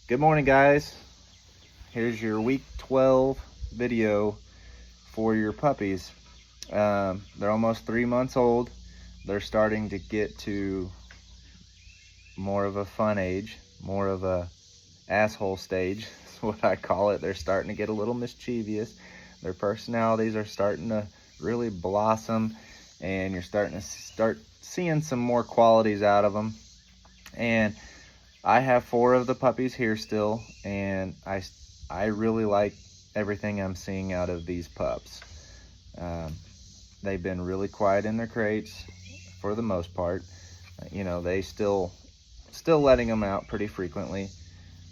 Good morning, guys. Here's your week 12 video for your puppies. They're almost 3 months old. They're starting to get to more of a fun age, more of a asshole stage. That's what I call it. They're starting to get a little mischievous. Their personalities are starting to really blossom, and you're starting to start seeing some more qualities out of them. And I have 4 of the puppies here still, and I really like everything I'm seeing out of these pups. They've been really quiet in their crates for the most part. You know, they still letting them out pretty frequently,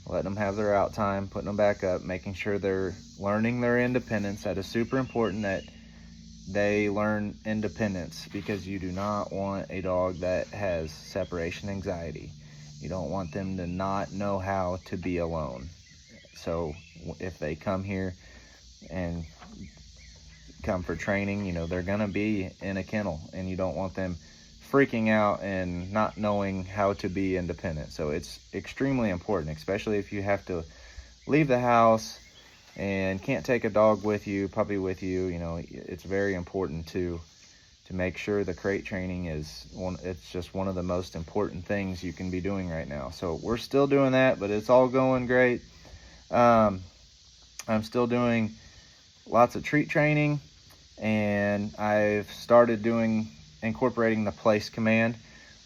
letting them have their out time, putting them back up, making sure they're learning their independence. That is super important, that they learn independence, because you do not want a dog that has separation anxiety. You don't want them to not know how to be alone. So if they come here and come for training, you know, they're gonna be in a kennel, and you don't want them freaking out and not knowing how to be independent. So it's extremely important, especially if you have to leave the house and can't take a dog with you, puppy with you. You know, it's very important to make sure the crate training is it's just one of the most important things you can be doing right now. So we're still doing that, but it's all going great. I'm still doing lots of treat training, and I've started incorporating the place command,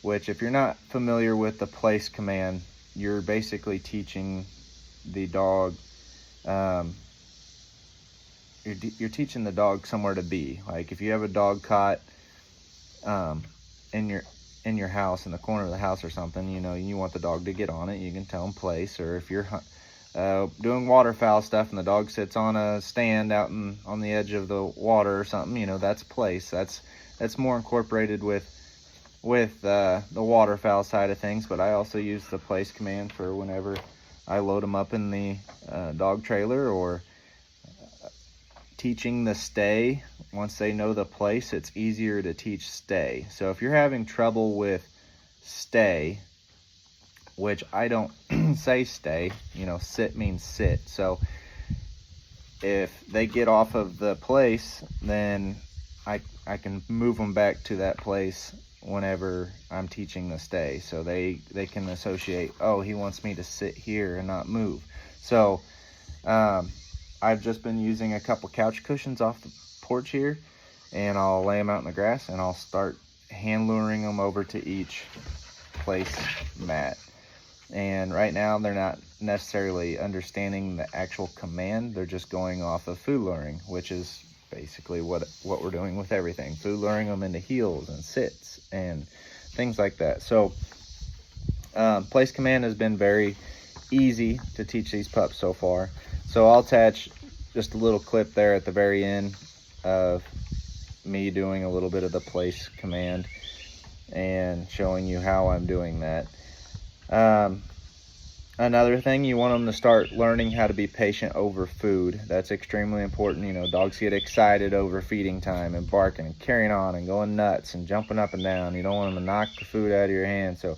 which, if you're not familiar with the place command, you're basically teaching the dog, you're teaching the dog somewhere to be. Like if you have a dog caught in your house, in the corner of the house or something, you know, you want the dog to get on it, you can tell them place. Or if you're doing waterfowl stuff and the dog sits on a stand out on the edge of the water or something, you know, that's place. That's more incorporated with the waterfowl side of things. But I also use the place command for whenever I load them up in the dog trailer, or teaching the stay. Once they know the place, it's easier to teach stay. So if you're having trouble with stay, which I don't say stay, you know, sit means sit. So if they get off of the place, then I can move them back to that place whenever I'm teaching the stay. So they can associate, oh, he wants me to sit here and not move. So I've just been using a couple couch cushions off the porch here, and I'll lay them out in the grass, and I'll start hand luring them over to each place mat. And right now they're not necessarily understanding the actual command. They're just going off of food luring, which is basically what we're doing with everything. Food luring them into heels and sits and things like that. So place command has been very easy to teach these pups so far. So I'll attach just a little clip there at the very end of me doing a little bit of the place command and showing you how I'm doing that. Another thing, you want them to start learning how to be patient over food. That's extremely important. You know, dogs get excited over feeding time and barking and carrying on and going nuts and jumping up and down. You don't want them to knock the food out of your hand. So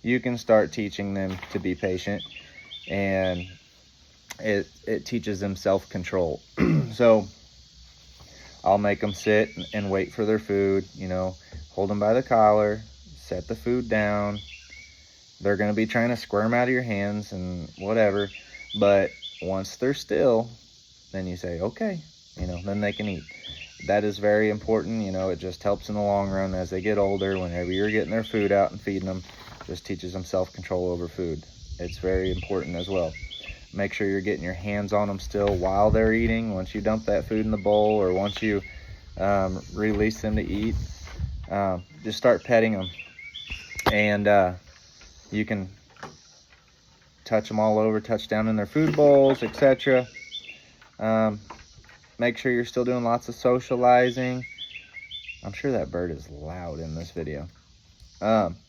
you can start teaching them to be patient, and it teaches them self-control. So I'll make them sit and wait for their food, you know, hold them by the collar, set the food down. They're going to be trying to squirm out of your hands and whatever, but once they're still, then you say, okay, you know, then they can eat. That is very important. You know, it just helps in the long run as they get older. Whenever you're getting their food out and feeding them, just teaches them self-control over food. It's very important as well. Make sure you're getting your hands on them still while they're eating. Once you dump that food in the bowl, or once you release them to eat, just start petting them. And you can touch them all over, touch down in their food bowls, etc. Make sure you're still doing lots of socializing. I'm sure that bird is loud in this video.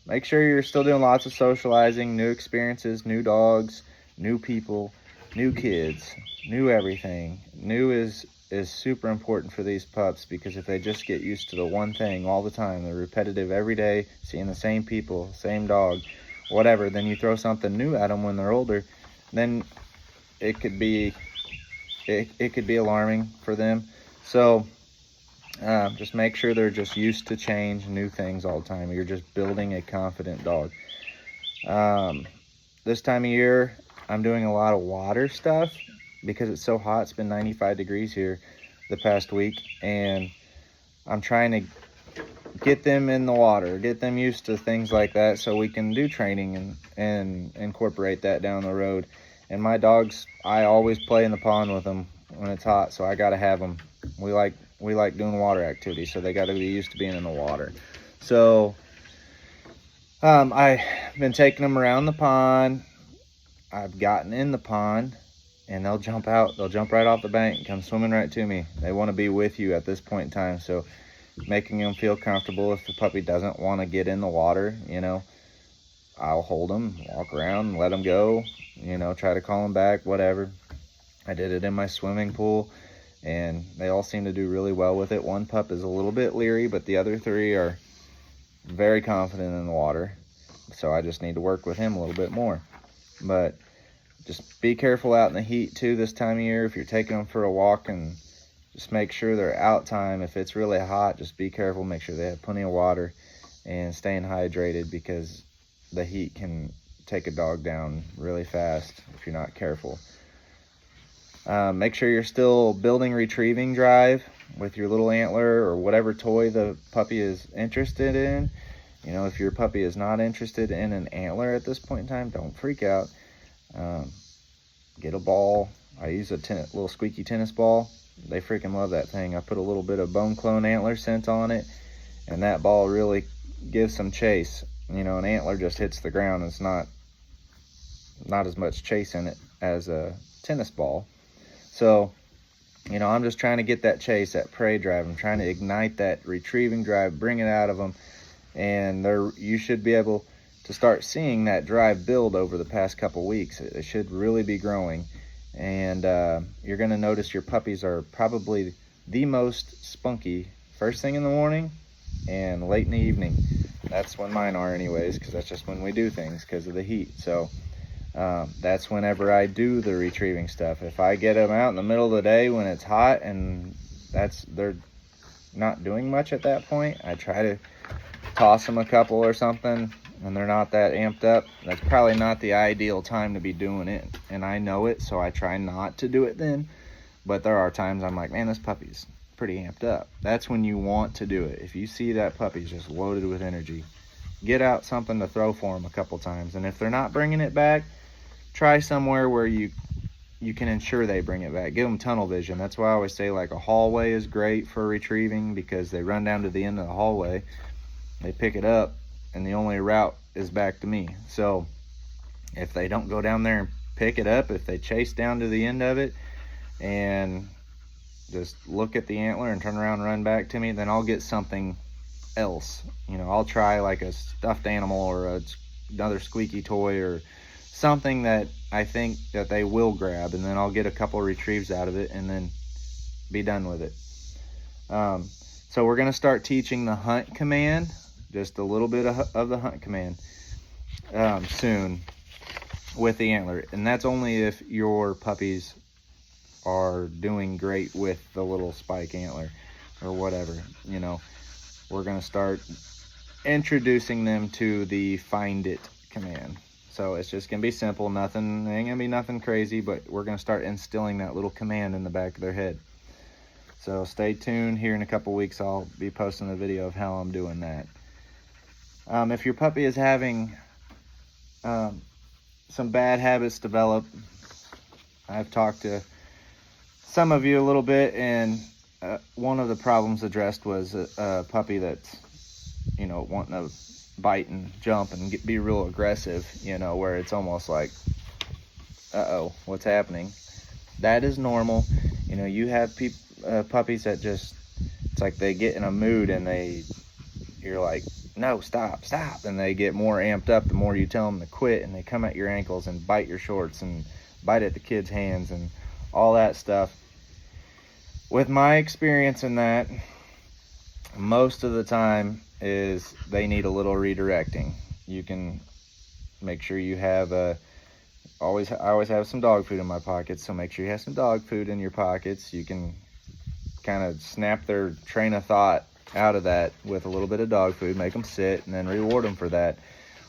Make sure you're still doing lots of socializing, new experiences, new dogs, new people, new kids, new everything. New is super important for these pups, because if they just get used to the one thing all the time, they're repetitive every day, seeing the same people, same dog, whatever, then you throw something new at them when they're older, then it could be alarming for them. So just make sure they're just used to change, new things all the time. You're just building a confident dog. This time of year, I'm doing a lot of water stuff because it's so hot. It's been 95 degrees here the past week, and I'm trying to get them in the water, get them used to things like that so we can do training and incorporate that down the road. And my dogs, I always play in the pond with them when it's hot, so I got to have them. We like doing water activities, so they got to be used to being in the water. So I've been taking them around the pond. I've gotten in the pond, and they'll jump out. They'll jump right off the bank and come swimming right to me. They want to be with you at this point in time, so making them feel comfortable. If the puppy doesn't want to get in the water, I'll hold them, walk around, let them go, try to call them back, whatever. I did it in my swimming pool, and they all seem to do really well with it. One pup is a little bit leery, but the other three are very confident in the water. So I just need to work with him a little bit more. But just be careful out in the heat too this time of year. If you're taking them for a walk, and just make sure they're out time. If it's really hot, just be careful. Make sure they have plenty of water and staying hydrated, because the heat can take a dog down really fast if you're not careful. Make sure you're still building retrieving drive with your little Antler or whatever toy the puppy is interested in. If your puppy is not interested in an Antler at this point in time, don't freak out. Get a ball. I use a little squeaky tennis ball. They freaking love that thing. I put a little bit of Bone Clone Antler scent on it, and that ball really gives some chase. An Antler just hits the ground. It's not as much chase in it as a tennis ball. So, I'm just trying to get that chase, that prey drive. I'm trying to ignite that retrieving drive, bring it out of them, and you should be able to start seeing that drive build over the past couple weeks. It should really be growing. And you're going to notice your puppies are probably the most spunky first thing in the morning and late in the evening. That's when mine are anyways, because that's just when we do things because of the heat. So that's whenever I do the retrieving stuff. If I get them out in the middle of the day when it's hot and they're not doing much at that point, I try to toss them a couple or something, and they're not that amped up. That's probably not the ideal time to be doing it, and I know it, so I try not to do it then. But there are times I'm like, man, this puppy's pretty amped up. That's when you want to do it. If you see that puppy's just loaded with energy, get out something to throw for them a couple times. And if they're not bringing it back, try somewhere where you can ensure they bring it back. Give them tunnel vision. That's why I always say, like, a hallway is great for retrieving, because they run down to the end of the hallway, they pick it up, and the only route is back to me. So if they don't go down there and pick it up, if they chase down to the end of it and just look at the Antler and turn around and run back to me, then I'll get something else. I'll try like a stuffed animal or another squeaky toy or something that I think that they will grab, and then I'll get a couple retrieves out of it and then be done with it. So we're going to start teaching the hunt command, just a little bit of the hunt command soon with the Antler. And that's only if your puppies are doing great with the little spike Antler or whatever. We're going to start introducing them to the find it command. So it's just going to be simple. It ain't going to be nothing crazy, but we're going to start instilling that little command in the back of their head. So stay tuned. Here in a couple weeks, I'll be posting a video of how I'm doing that. If your puppy is having some bad habits develop, I've talked to some of you a little bit, and one of the problems addressed was a puppy that's, wanting to bite and jump and be real aggressive, where it's almost like, uh-oh, what's happening? That is normal. You have puppies that just, it's like they get in a mood and you're like, no, stop, and they get more amped up the more you tell them to quit, and they come at your ankles and bite your shorts and bite at the kids' hands and all that stuff. With my experience in that, most of the time is they need a little redirecting. You can make sure you have I always have some dog food in my pockets, so make sure you have some dog food in your pockets. You can kind of snap their train of thought out of that with a little bit of dog food, make them sit, and then reward them for that.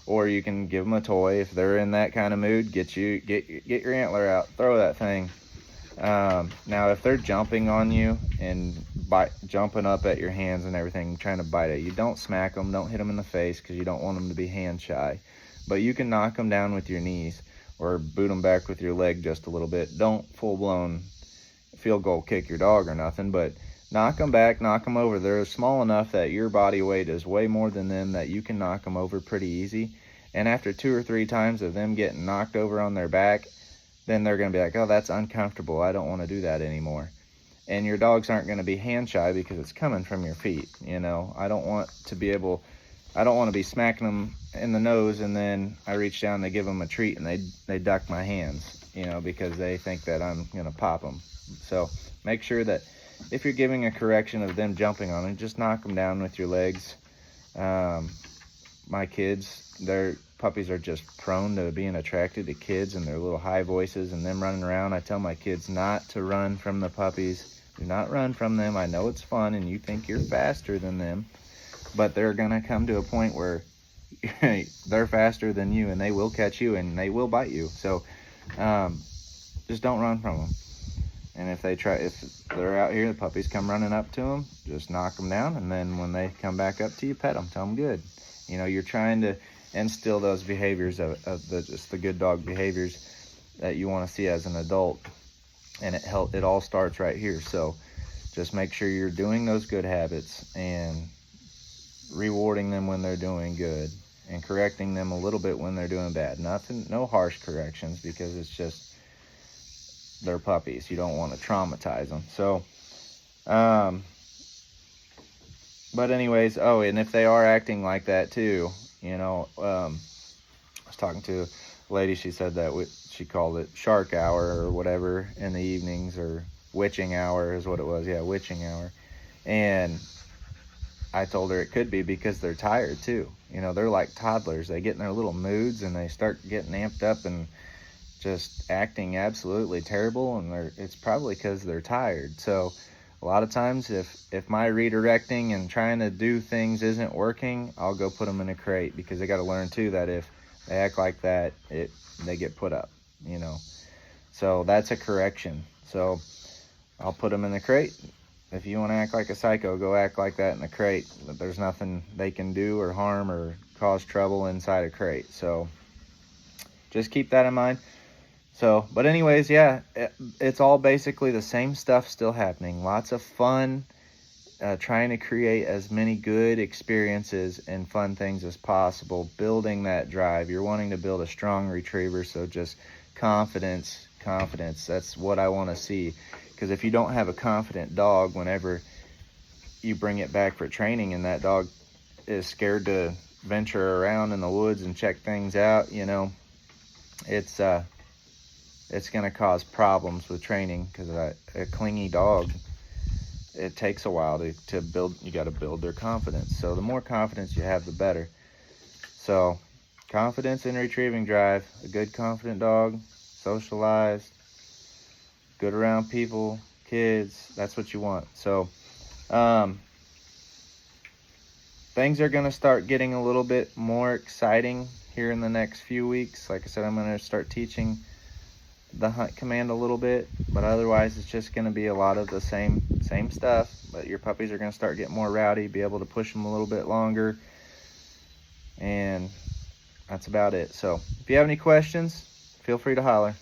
Or you can give them a toy if they're in that kind of mood. Get your Antler out, throw that thing. Now if they're jumping on you and jumping up at your hands and everything, trying to bite at you, don't smack them, don't hit them in the face, because you don't want them to be hand shy. But you can knock them down with your knees or boot them back with your leg just a little bit. Don't full-blown field goal kick your dog or nothing, but knock them back, knock them over. They're small enough that your body weight is way more than them, that you can knock them over pretty easy. And after 2 or 3 times of them getting knocked over on their back, then they're going to be like, oh, that's uncomfortable, I don't want to do that anymore. And your dogs aren't going to be hand shy because it's coming from your feet. You know, I don't want to be smacking them in the nose and then I reach down to give them a treat and they duck my hands, you know, because they think that I'm going to pop them. So make sure that if you're giving a correction of them jumping on it, just knock them down with your legs. My kids, their puppies are just prone to being attracted to kids and their little high voices and them running around. I tell my kids not to run from the puppies. Do not run from them. I know it's fun and you think you're faster than them, but they're going to come to a point where they're faster than you and they will catch you and they will bite you. So just don't run from them. And if they're out here, the puppies come running up to them, just knock them down. And then when they come back up to you, pet them, tell them good. You know, you're trying to instill those behaviors of just the good dog behaviors that you want to see as an adult. And it all starts right here. So just make sure you're doing those good habits and rewarding them when they're doing good and correcting them a little bit when they're doing bad. No harsh corrections, because it's just, they're puppies. You don't want to traumatize them. So, but anyways, oh, and if they are acting like that too, you know, I was talking to a lady, she said that she called it shark hour or whatever in the evenings, or witching hour is what it was. Yeah, witching hour. And I told her it could be because they're tired too. You know, they're like toddlers. They get in their little moods and they start getting amped up and just acting absolutely terrible, and it's probably because they're tired. So a lot of times if my redirecting and trying to do things isn't working, I'll go put them in a crate, because they got to learn too that if they act like that, they get put up, you know. So that's a correction. So I'll put them in the crate. If you want to act like a psycho, go act like that in the crate. But there's nothing they can do or harm or cause trouble inside a crate. So just keep that in mind. So, but anyways, yeah, it's all basically the same stuff still happening. Lots of fun, trying to create as many good experiences and fun things as possible, building that drive. You're wanting to build a strong retriever, so just confidence. That's what I want to see. Because if you don't have a confident dog, whenever you bring it back for training and that dog is scared to venture around in the woods and check things out, you know, it's going to cause problems with training, because a clingy dog, it takes a while to build. You got to build their confidence. So the more confidence you have, the better. So confidence in retrieving drive, a good confident dog, socialized, good around people, kids, that's what you want. So things are going to start getting a little bit more exciting here in the next few weeks. Like I said, I'm going to start teaching the hunt command a little bit, but otherwise it's just going to be a lot of the same stuff. But your puppies are going to start getting more rowdy, be able to push them a little bit longer, and that's about it. So if you have any questions, feel free to holler.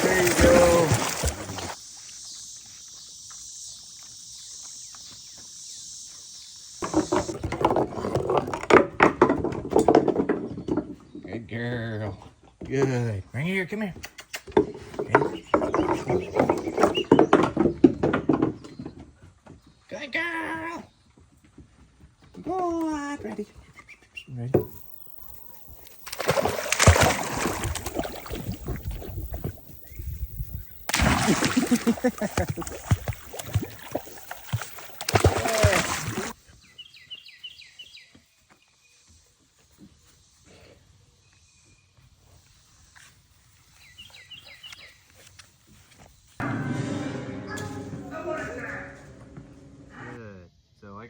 There you go. Good girl. Good. Right here, come here. Okay. Good girl. Good boy. Ready? Ready? Yes.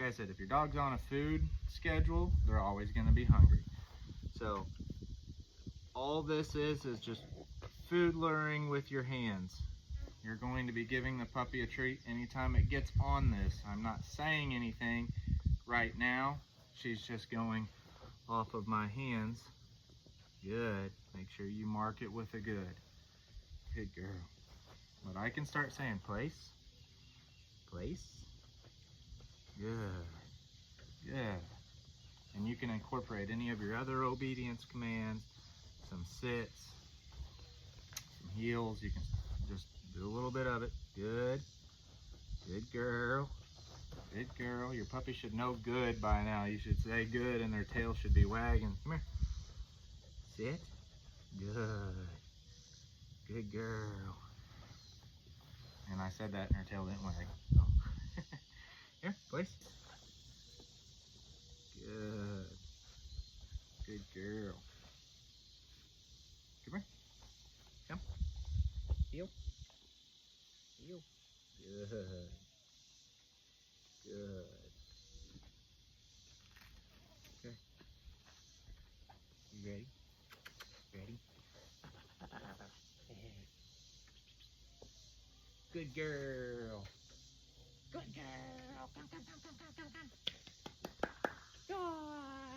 I said, if your dog's on a food schedule, they're always going to be hungry. So all this is just food luring with your hands. You're going to be giving the puppy a treat anytime it gets on this. I'm not saying anything right now. She's just going off of my hands. Good. Make sure you mark it with a good. Good girl. But I can start saying place. Place. Good. Good. And you can incorporate any of your other obedience commands, some sits, some heels. You can just do a little bit of it. Good. Good girl. Good girl. Your puppy should know good by now. You should say good and their tail should be wagging. Come here. Sit. Good. Good girl. And I said that and her tail didn't wag. Oh. Here, place. Good. Good girl. Come here. Come. Heel. Heel. Good. Good. Okay. You ready? Ready? Good girl. Good girl. Come, come, come, come, come, come, come. Good.